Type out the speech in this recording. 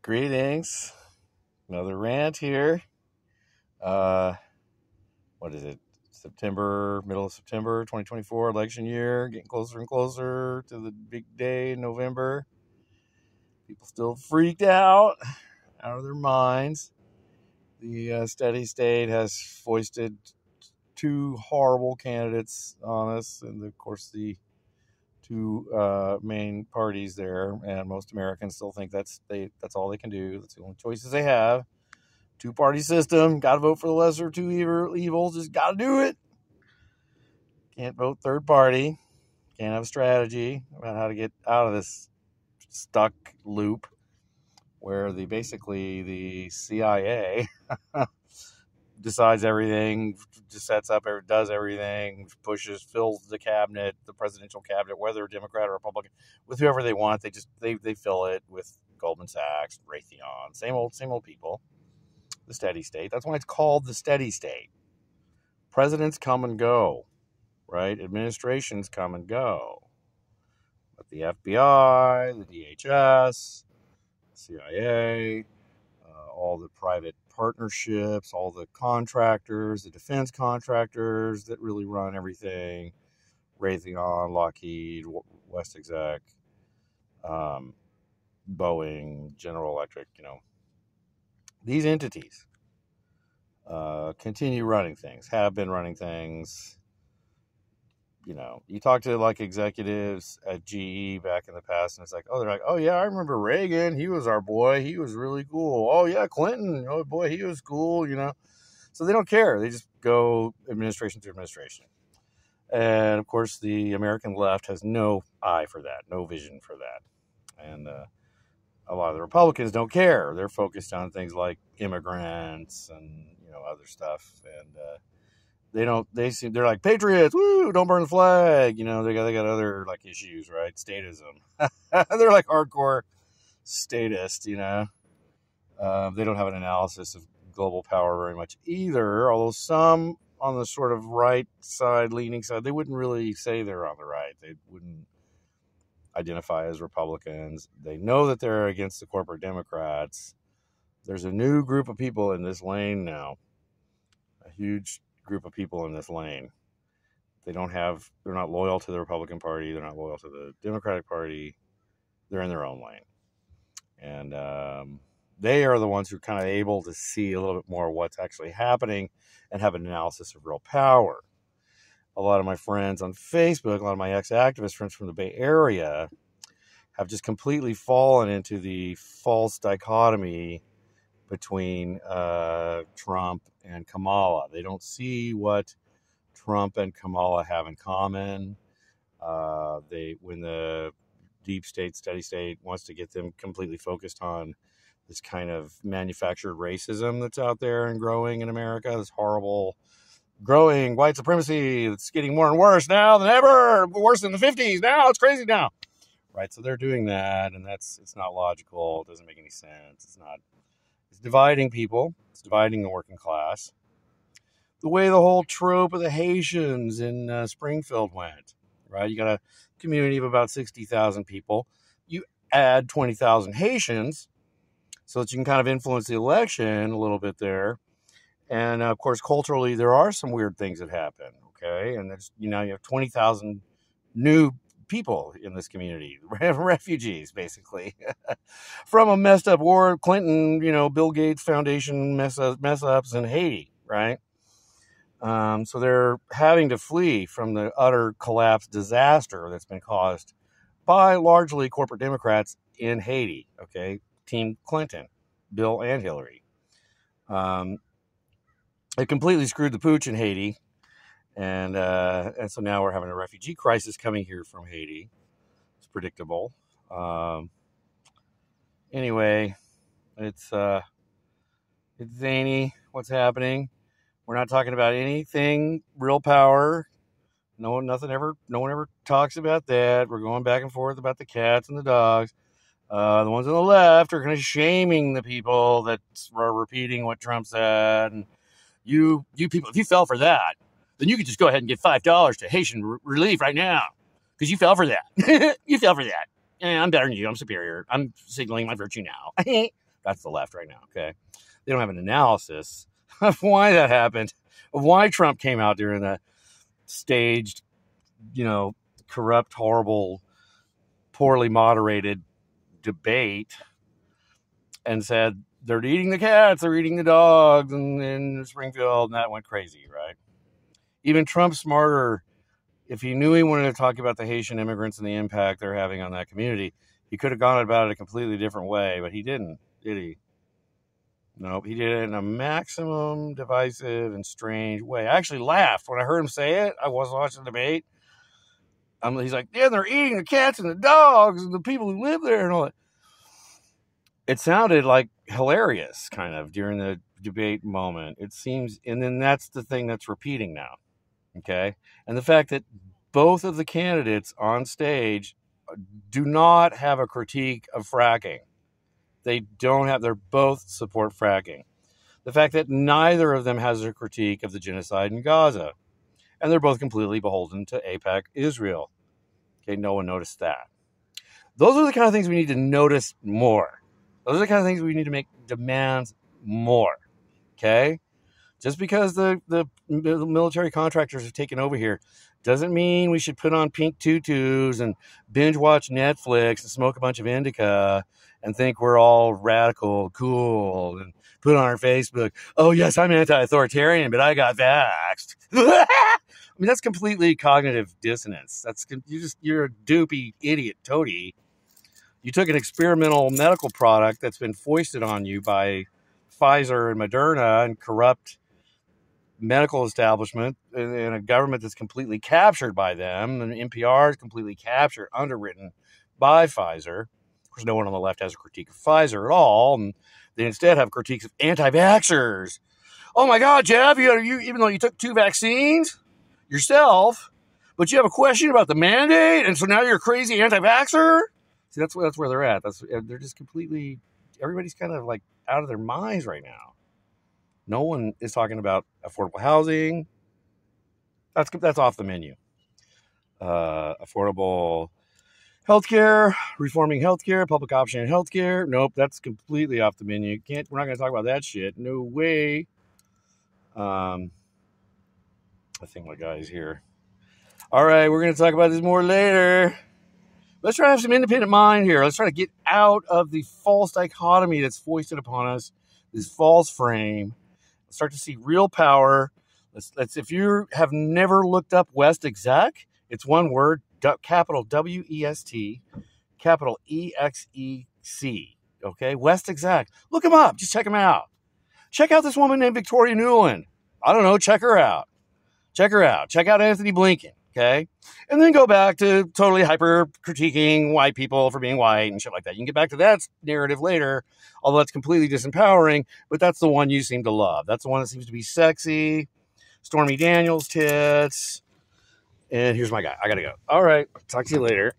Greetings. Another rant here. What is it? Middle of September 2024, election year, getting closer and closer to the big day in November. People still freaked out of their minds. The steady state has foisted two horrible candidates on us, and of course the two main parties there, and most Americans still think that's all they can do. That's the only choices they have. Two-party system. Got to vote for the lesser of two evils. Just got to do it. Can't vote third party. Can't have a strategy about how to get out of this stuck loop where basically the CIA decides everything, just sets up, does everything, pushes, fills the cabinet, the presidential cabinet, whether Democrat or Republican, with whoever they want. They fill it with Goldman Sachs, Raytheon, same old people. The steady state. That's why it's called the steady state. Presidents come and go, right? Administrations come and go. But the FBI, the DHS, CIA, all the private partnerships, all the contractors, the defense contractors that really run everything, Raytheon, Lockheed, West Exec, Boeing, General Electric, these entities continue running things, have been running things. You talk to like executives at GE back in the past, and it's like, they're like, oh yeah, I remember Reagan. He was our boy. He was really cool. Oh yeah, Clinton. Oh boy, he was cool. So they don't care. They just go administration to administration. And of course, the American left has no eye for that, no vision for that. And a lot of the Republicans don't care. They're focused on things like immigrants and other stuff, and they're like patriots. Woo! Don't burn the flag. They got other like issues, right? Statism. They're like hardcore statists. They don't have an analysis of global power very much either. Although some on the sort of right side, leaning side, they wouldn't really say they're on the right. They wouldn't identify as Republicans. They know that they're against the corporate Democrats. There's a new group of people in this lane now, a huge group of people in this lane. They're not loyal to the Republican Party. They're not loyal to the Democratic Party. They're in their own lane. And they are the ones who are kind of able to see a little bit more what's actually happening and have an analysis of real power. A lot of my friends on Facebook, a lot of my ex-activist friends from the Bay Area have just completely fallen into the false dichotomy between Trump and Kamala. They don't see what Trump and Kamala have in common. When the deep state, steady state wants to get them completely focused on this kind of manufactured racism that's out there and growing in America, this horrible growing white supremacy that's getting more and worse now than ever, worse than the 50s. Now it's crazy now, right? So they're doing that, and it's not logical. It doesn't make any sense. It's dividing people. It's dividing the working class. The way the whole trope of the Haitians in Springfield went, right? You got a community of about 60,000 people. You add 20,000 Haitians so that you can kind of influence the election a little bit there. And of course, culturally, there are some weird things that happen. Okay, and there's you have 20,000 new people in this community, refugees, basically, from a messed up war, Clinton, Bill Gates Foundation mess ups in Haiti, right? So they're having to flee from the utter collapse disaster that's been caused by largely corporate Democrats in Haiti. Okay, Team Clinton, Bill and Hillary. It completely screwed the pooch in Haiti, and so now we're having a refugee crisis coming here from Haiti. It's predictable. Anyway, it's zany what's happening. We're not talking about anything real power. No one ever talks about that. We're going back and forth about the cats and the dogs. The ones on the left are kind of shaming the people that are repeating what Trump said. And you people, if you fell for that, then you could just go ahead and give $5 to Haitian relief right now because you fell for that. You fell for that. I'm better than you. I'm superior. I'm signaling my virtue now. That's the left right now, okay? They don't have an analysis of why that happened, of why Trump came out during that staged, corrupt, horrible, poorly moderated debate and said, they're eating the cats, they're eating the dogs in Springfield, and that went crazy, right? Even Trump's smarter. If he knew he wanted to talk about the Haitian immigrants and the impact they're having on that community, he could have gone about it a completely different way, but he didn't, did he? Nope, he did it in a maximum divisive and strange way. I actually laughed when I heard him say it. I was watching the debate. He's like, yeah, they're eating the cats and the dogs and the people who live there and all that. It sounded like hilarious, kind of, during the debate moment. It seems, and then that's the thing that's repeating now, okay? And the fact that both of the candidates on stage do not have a critique of fracking. They both support fracking. The fact that neither of them has a critique of the genocide in Gaza. And they're both completely beholden to AIPAC Israel. Okay, no one noticed that. Those are the kind of things we need to notice more. Those are the kind of things we need to make demands more. Okay? Just because the military contractors have taken over here doesn't mean we should put on pink tutus and binge watch Netflix and smoke a bunch of indica and think we're all radical, cool, and put on our Facebook, oh, yes, I'm anti-authoritarian, but I got vaxxed. I mean, that's completely cognitive dissonance. You're a doopy idiot toady. You took an experimental medical product that's been foisted on you by Pfizer and Moderna and corrupt medical establishment and a government that's completely captured by them, and NPR is completely captured, underwritten by Pfizer. Of course, no one on the left has a critique of Pfizer at all, and they instead have critiques of anti-vaxxers. Oh my God, Jeff, you even though you took 2 vaccines yourself, but you have a question about the mandate, and so now you're a crazy anti-vaxxer? See, that's where they're at. They're just completely, everybody's kind of like out of their minds right now. No one is talking about affordable housing. That's off the menu. Affordable healthcare, reforming healthcare, public option healthcare. Nope, that's completely off the menu. We're not going to talk about that shit. No way. I think my guy's here. All right, we're going to talk about this more later. Let's try to have some independent mind here. Let's try to get out of the false dichotomy that's foisted upon us, this false frame. Let's start to see real power. Let's if you have never looked up West Exec, it's one word, capital W-E-S-T, capital E-X-E-C. Okay, West Exec. Look him up. Just check him out. Check out this woman named Victoria Nuland. I don't know. Check her out. Check out Anthony Blinken. Okay. And then go back to totally hyper critiquing white people for being white and shit like that. You can get back to that narrative later, although that's completely disempowering, but that's the one you seem to love. That's the one that seems to be sexy. Stormy Daniels tits. And here's my guy. I got to go. All right. Talk to you later.